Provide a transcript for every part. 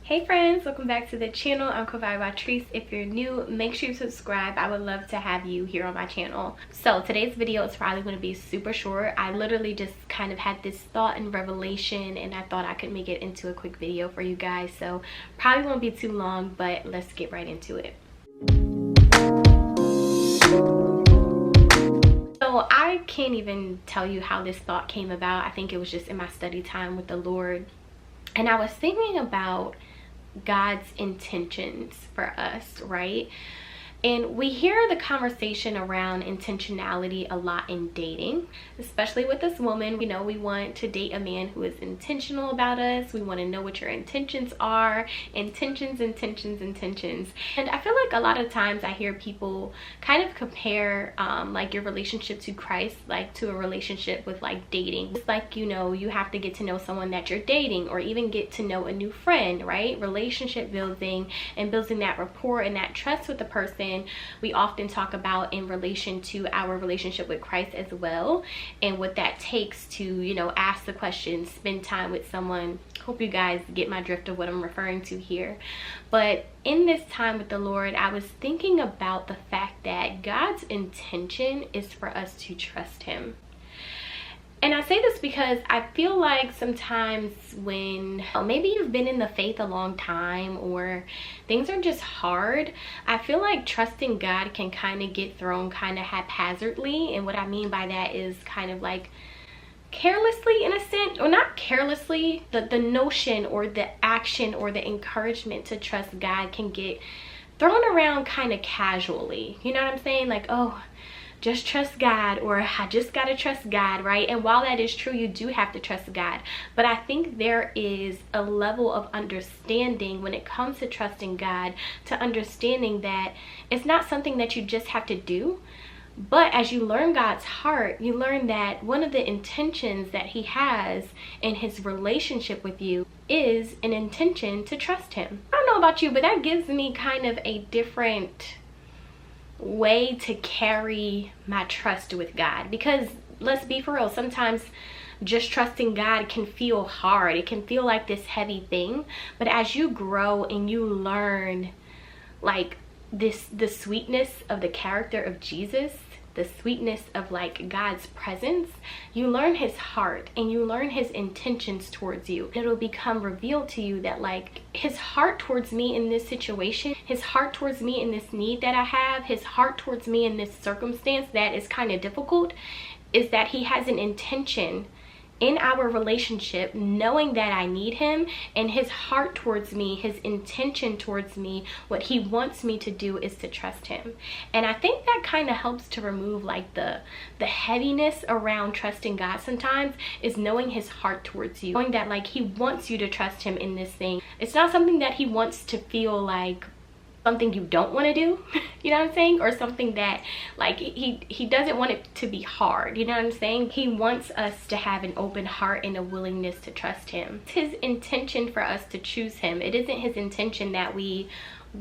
Hey friends, welcome back to the channel. I'm keviahwatrice. If you're new, make sure you subscribe. I would love to have you here on my channel. So today's video is probably going to be super short. I literally just kind of had this thought and revelation and I thought I could make it into a quick video for you guys. So probably won't be too long, but let's get right into it. So I can't even tell you how this thought came about. I think it was just in my study time with the Lord. And I was thinking about God's intentions for us, right? And we hear the conversation around intentionality a lot in dating, especially with this woman. You know, we want to date a man who is intentional about us. We want to know what your intentions are. Intentions. And I feel like a lot of times I hear people kind of compare like your relationship to Christ, like to a relationship with like dating. It's like, you know, you have to get to know someone that you're dating or even get to know a new friend, right? Relationship building and building that rapport and that trust with the person. We often talk about in relation to our relationship with Christ as well, and what that takes to, you know, ask the question, spend time with someone. Hope you guys get my drift of what I'm referring to here. But in this time with the Lord, I was thinking about the fact that God's intention is for us to trust him. And I say this because I feel like sometimes when maybe you've been in the faith a long time or things are just hard, I feel like trusting God can kind of get thrown kind of haphazardly. And what I mean by that is kind of like carelessly in a sense, or not carelessly, the notion or the action or the encouragement to trust God can get thrown around kind of casually. You know what I'm saying? Like, oh, just trust God, or I just gotta trust God, right? And while that is true, you do have to trust God, but I think there is a level of understanding when it comes to trusting God, to understanding that it's not something that you just have to do. But as you learn God's heart, you learn that one of the intentions that he has in his relationship with you is an intention to trust him. I don't know about you, but that gives me kind of a different way to carry my trust with God, because let's be for real, sometimes just trusting God can feel hard. It can feel like this heavy thing, but as you grow and you learn like the sweetness of the character of Jesus, the sweetness of like God's presence, you learn his heart and you learn his intentions towards you. It'll become revealed to you that like his heart towards me in this situation, his heart towards me in this need that I have, his heart towards me in this circumstance that is kind of difficult, is that he has an intention in our relationship, knowing that I need him, and his heart towards me, his intention towards me, what he wants me to do is to trust him. And I think that kind of helps to remove like the heaviness around trusting God sometimes, is knowing his heart towards you, knowing that like he wants you to trust him in this thing. It's not something that he wants to feel like something you don't want to do, you know what I'm saying? Or something that like he doesn't want it to be hard, you know what I'm saying? He wants us to have an open heart and a willingness to trust him. It's his intention for us to choose him. It isn't his intention that we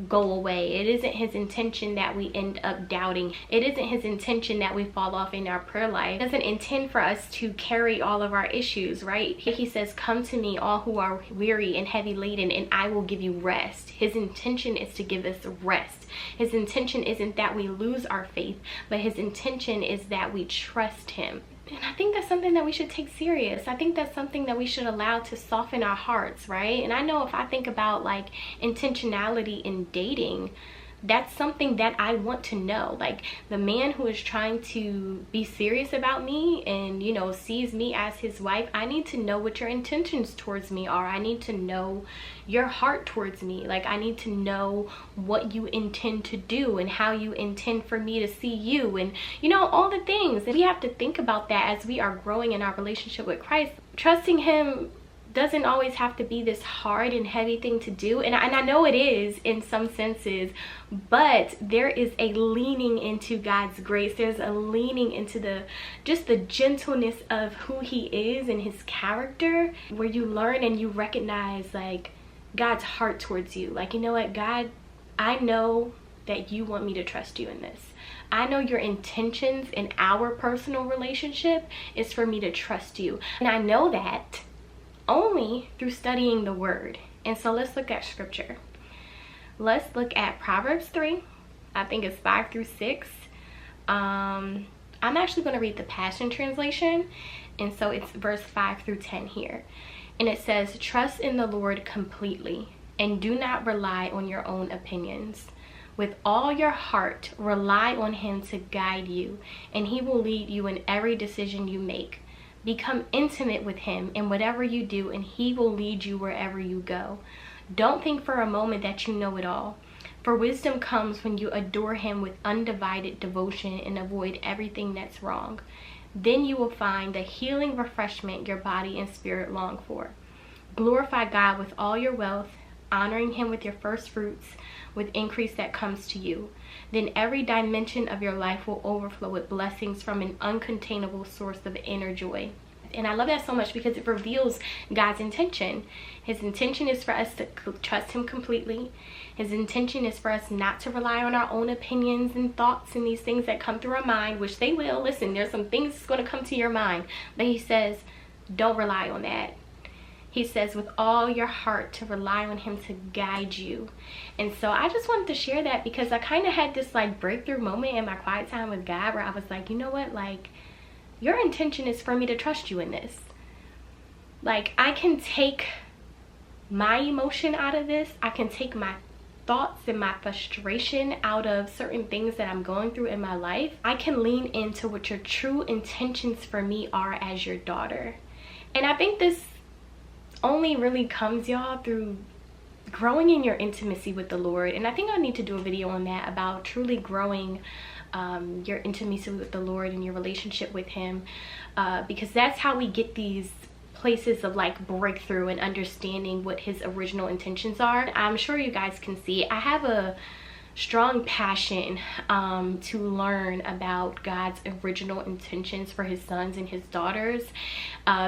go away. It isn't his intention that we end up doubting. It isn't his intention that we fall off in our prayer life. He doesn't intend for us to carry all of our issues, right? He says, come to me all who are weary and heavy laden and I will give you rest. His intention is to give us rest. His intention isn't that we lose our faith, but his intention is that we trust him. And I think that's something that we should take serious. I think that's something that we should allow to soften our hearts, right? And I know if I think about like intentionality in dating, that's something that I want to know. Like the man who is trying to be serious about me and, you know, sees me as his wife, I need to know what your intentions towards me are. I need to know your heart towards me. Like I need to know what you intend to do and how you intend for me to see you, and you know, all the things. And we have to think about that as we are growing in our relationship with Christ. Trusting him doesn't always have to be this hard and heavy thing to do, and I know it is in some senses, but there is a leaning into God's grace. There's a leaning into just the gentleness of who he is and his character, where you learn and you recognize like God's heart towards you. Like, you know what, God, I know that you want me to trust you in this. I know your intentions in our personal relationship is for me to trust you, and I know that only through studying the word. And so let's look at scripture. Let's look at Proverbs 3. I think it's 5 through 6. I'm actually going to read the Passion Translation. And so it's verse 5 through 10 here. And it says, "Trust in the Lord completely, and do not rely on your own opinions. With all your heart, rely on him to guide you, and he will lead you in every decision you make. Become intimate with him in whatever you do, and he will lead you wherever you go. Don't think for a moment that you know it all. For wisdom comes when you adore him with undivided devotion and avoid everything that's wrong. Then you will find the healing refreshment your body and spirit long for. Glorify God with all your wealth, honoring him with your first fruits, with increase that comes to you. Then every dimension of your life will overflow with blessings from an uncontainable source of inner joy." And I love that so much because it reveals God's intention. His intention is for us to trust him completely. His intention is for us not to rely on our own opinions and thoughts and these things that come through our mind, which they will. Listen, there's some things that's going to come to your mind. But he says, don't rely on that. He says, with all your heart, to rely on him to guide you. And so I just wanted to share that because I kind of had this like breakthrough moment in my quiet time with God where I was like, you know what, like, your intention is for me to trust you in this. Like, I can take my emotion out of this. I can take my thoughts and my frustration out of certain things that I'm going through in my life. I can lean into what your true intentions for me are as your daughter. And I think this only really comes, y'all, through growing in your intimacy with the Lord. And I think I need to do a video on that, about truly growing your intimacy with the Lord and your relationship with him, because that's how we get these places of like breakthrough and understanding what his original intentions are. I'm sure you guys can see I have a strong passion to learn about God's original intentions for his sons and his daughters,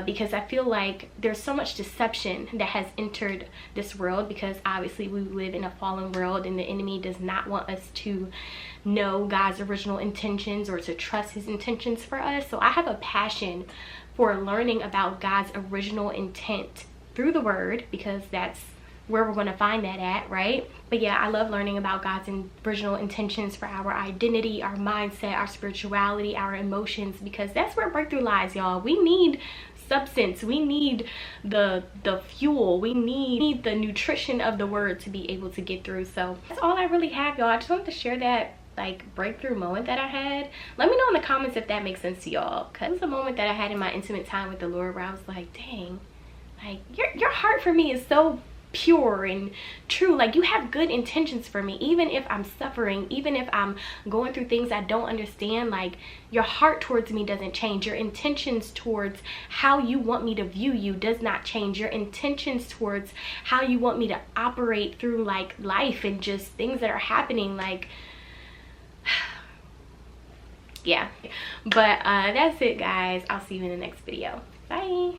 because I feel like there's so much deception that has entered this world, because obviously we live in a fallen world and the enemy does not want us to know God's original intentions or to trust his intentions for us. So I have a passion for learning about God's original intent through the word, because that's where we're going to find that at, right? But yeah, I love learning about God's original intentions for our identity, our mindset, our spirituality, our emotions, because that's where breakthrough lies, y'all. We need substance. We need the fuel. We need the nutrition of the word to be able to get through. So that's all I really have, y'all. I just wanted to share that like breakthrough moment that I had. Let me know in the comments if that makes sense to y'all, because it was a moment that I had in my intimate time with the Lord where I was like, dang, like your heart for me is so pure and true. Like, you have good intentions for me, even if I'm suffering, even if I'm going through things I don't understand. Like, your heart towards me doesn't change. Your intentions towards how you want me to view you does not change. Your intentions towards how you want me to operate through like life and just things that are happening, like, yeah. But that's it, guys. I'll see you in the next video. Bye.